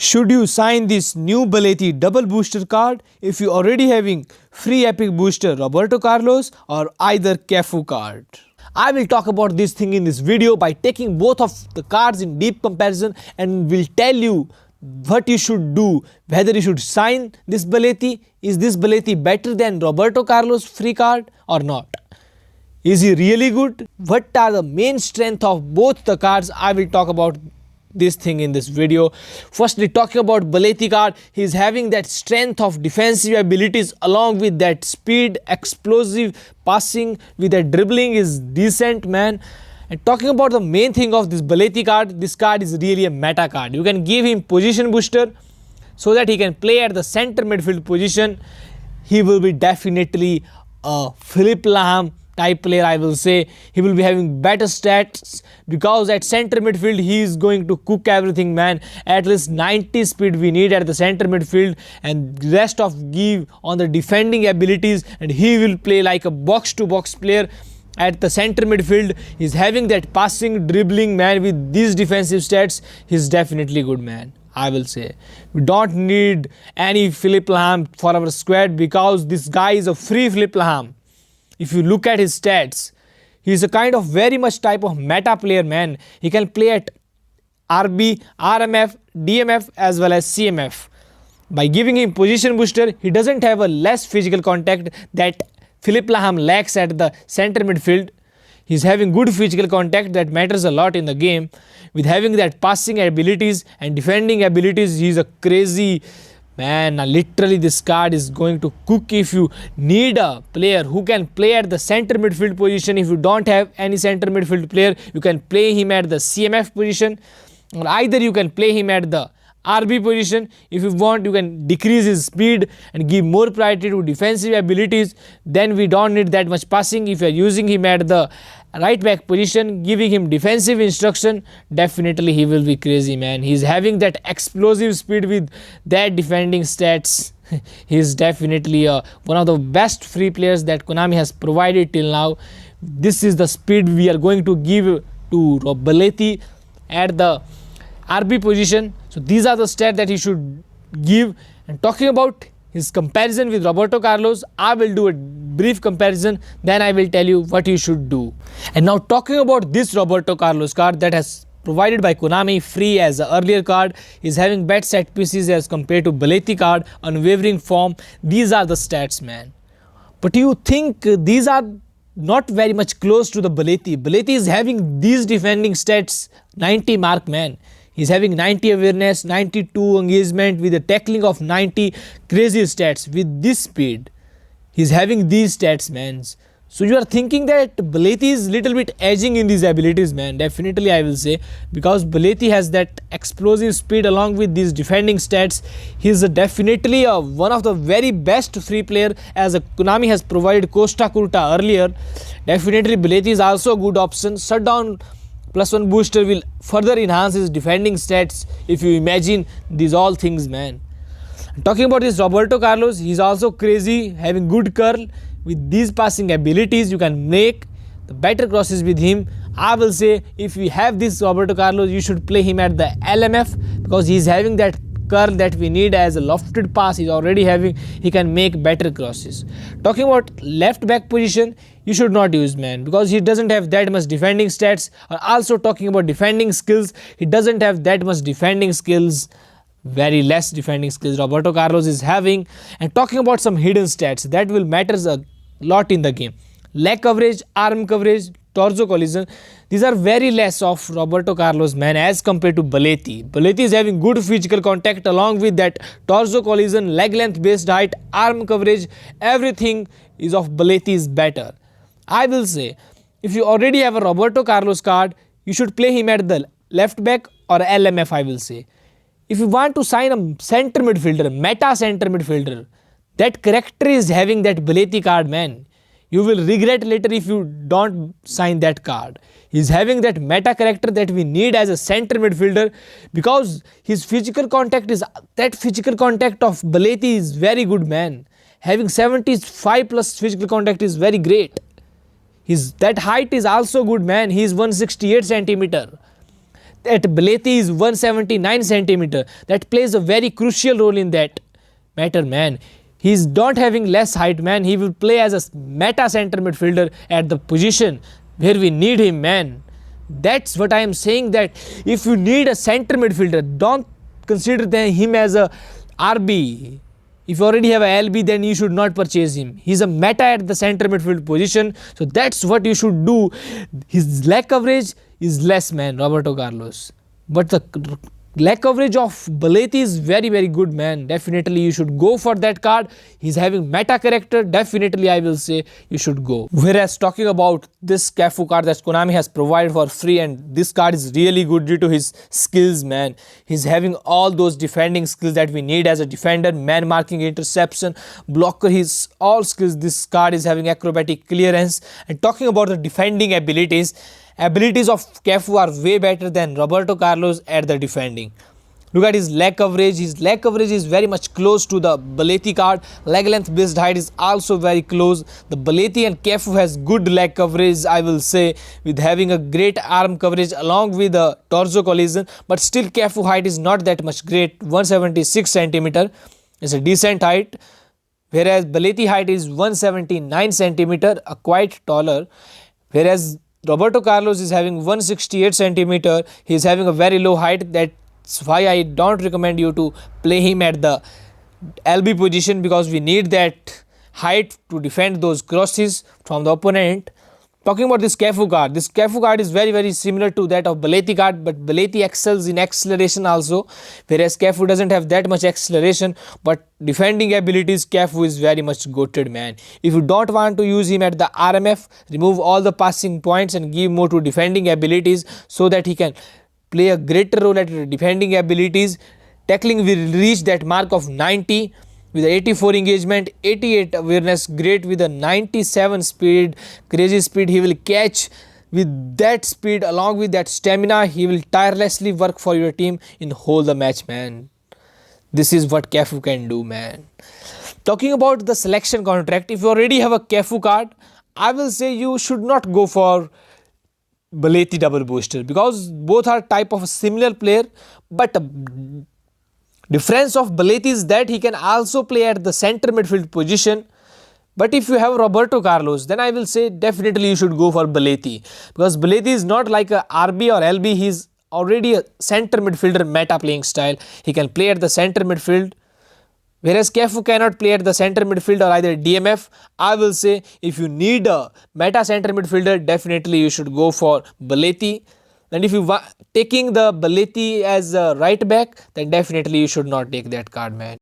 Should you sign this new Belletti double booster card if you already having free epic booster Roberto Carlos or either Cafu card? I will talk about this thing in this video by taking both of the cards in deep comparison and will tell you what you should do, whether you should sign this Belletti, is this Belletti better than Roberto Carlos free card or not? Is he really good? What are the main strength of both the cards? I will talk about this thing in this video. Firstly, talking about Belletti card, he is having that strength of defensive abilities along with that speed, explosive passing with that dribbling is decent, man. And talking about the main thing of this Belletti card, this card is really a meta card. You can give him position booster so that he can play at the center midfield position. He will be definitely a Philipp Lahm type player, I will say. He will be having better stats because at center midfield he is going to cook everything, man. At least 90 speed we need at the center midfield and rest of give on the defending abilities, and he will play like a box to box player at the center midfield. He's having that passing, dribbling, man. With these defensive stats, he's definitely good, man, I will say. We don't need any Philipp Lahm for our squad because this guy is a free Philipp Lahm. If you look at his stats, he is a kind of very much type of meta player, man. He can play at RB, RMF, DMF as well as CMF. By giving him position booster, he doesn't have a less physical contact that Philipp Lahm lacks at the center midfield. He's having good physical contact that matters a lot in the game. With having that passing abilities and defending abilities, he's a crazy man. Literally this card is going to cook if you need a player who can play at the center midfield position. If you don't have any center midfield player, you can play him at the CMF position, or either you can play him at the RB position. If you want, you can decrease his speed and give more priority to defensive abilities. Then we don't need that much passing. If you are using him at the right back position, giving him defensive instruction, definitely he will be crazy, man. He's having that explosive speed with that defending stats. He is definitely one of the best free players that Konami has provided till now. This is the speed we are going to give to Belletti at the RB position. So these are the stats that he should give. And talking about his comparison with Roberto Carlos, I will do a brief comparison, then I will tell you what you should do. And now talking about this Roberto Carlos card that has provided by Konami free as the earlier card, is having bad set pieces as compared to Belletti card, unwavering form. These are the stats, man. But you think these are not very much close to the Belletti. Belletti is having these defending stats 90 mark, man. He's having 90 awareness, 92 engagement with a tackling of 90, crazy stats with this speed. He's having these stats, man. So you are thinking that Belletti is little bit edging in these abilities, man. Definitely I will say, because Belletti has that explosive speed along with these defending stats. He's definitely one of the very best free player, as Konami has provided Costa Curta earlier. Definitely Belletti is also a good option. Shutdown +1 booster will further enhance his defending stats if you imagine these all things, man. Talking about this Roberto Carlos, he's also crazy, having good curl. With these passing abilities, you can make the better crosses with him. I will say, if you have this Roberto Carlos, you should play him at the LMF because he's having that curl that we need as a lofted pass. He's already having, he can make better crosses. Talking about left back position, you should not use, man, because he doesn't have that much defending stats. Also talking about defending skills, he doesn't have that much defending skills. Very less defending skills Roberto Carlos is having. And talking about some hidden stats that will matters a lot in the game: leg coverage, arm coverage, torso collision. These are very less of Roberto Carlos, man, as compared to Belletti. Belletti is having good physical contact along with that torso collision, leg length based height, arm coverage. Everything is of Belletti is better. I will say, if you already have a Roberto Carlos card, you should play him at the left back or LMF, I will say. If you want to sign a center midfielder, meta center midfielder, that character is having that Belletti card, man. You will regret later if you don't sign that card. He's having that meta character that we need as a center midfielder because his physical contact is, that physical contact of Belletti is very good, man. Having 75 plus physical contact is very great. That height is also good, man. He is 168 centimeter. that Belletti is 179 centimeter. That plays a very crucial role in that matter, man. He's not having less height, man. He will play as a meta center midfielder at the position where we need him, man. That's what I am saying, that if you need a center midfielder, don't consider him as a RB. If you already have a LB, then you should not purchase him. He's a meta at the center midfield position. So that's what you should do. His leg coverage is less, man, Roberto Carlos. But the leg coverage of Belletti is very, very good, man. Definitely you should go for that card. He's having meta character. Definitely I will say you should go. Whereas talking about this Cafu card that Konami has provided for free, and this card is really good due to his skills, man. He's having all those defending skills that we need as a defender: man marking, interception, blocker. His all skills. This card is having acrobatic clearance. And talking about the defending abilities of Cafu are way better than Roberto Carlos at the defending. Look at his leg coverage. His leg coverage is very much close to the Belletti card. Leg length based height is also very close. The Belletti and Cafu has good leg coverage, I will say, with having a great arm coverage along with the torso collision. But still Cafu height is not that much great. 176 centimeter is a decent height. Whereas Belletti height is 179 centimeter, a quite taller. Whereas Roberto Carlos is having 168 centimeter. He is having a very low height. That's why I don't recommend you to play him at the LB position, because we need that height to defend those crosses from the opponent. Talking about this Cafu card is very, very similar to that of Belletti card, but Belletti excels in acceleration also, whereas Cafu doesn't have that much acceleration. But defending abilities, Cafu is very much goated, man. If you don't want to use him at the RMF, remove all the passing points and give more to defending abilities so that he can play a greater role at defending abilities. Tackling will reach that mark of 90 with 84 engagement, 88 awareness, great with a 97 speed, crazy speed. He will catch with that speed. Along with that stamina, he will tirelessly work for your team in whole the match, man. This is what Cafu can do, man. Talking about the selection contract, if you already have a Cafu card, I will say you should not go for Belletti double booster, because both are type of a similar player, but difference of Belletti is that he can also play at the center midfield position. But if you have Roberto Carlos, then I will say definitely you should go for Belletti, because Belletti is not like a RB or LB. He is already a center midfielder meta playing style. He can play at the center midfield, whereas Cafu cannot play at the center midfield or either DMF. I will say if you need a meta center midfielder, definitely you should go for Belletti. And if you taking the Belletti as a right back, then definitely you should not take that card, man.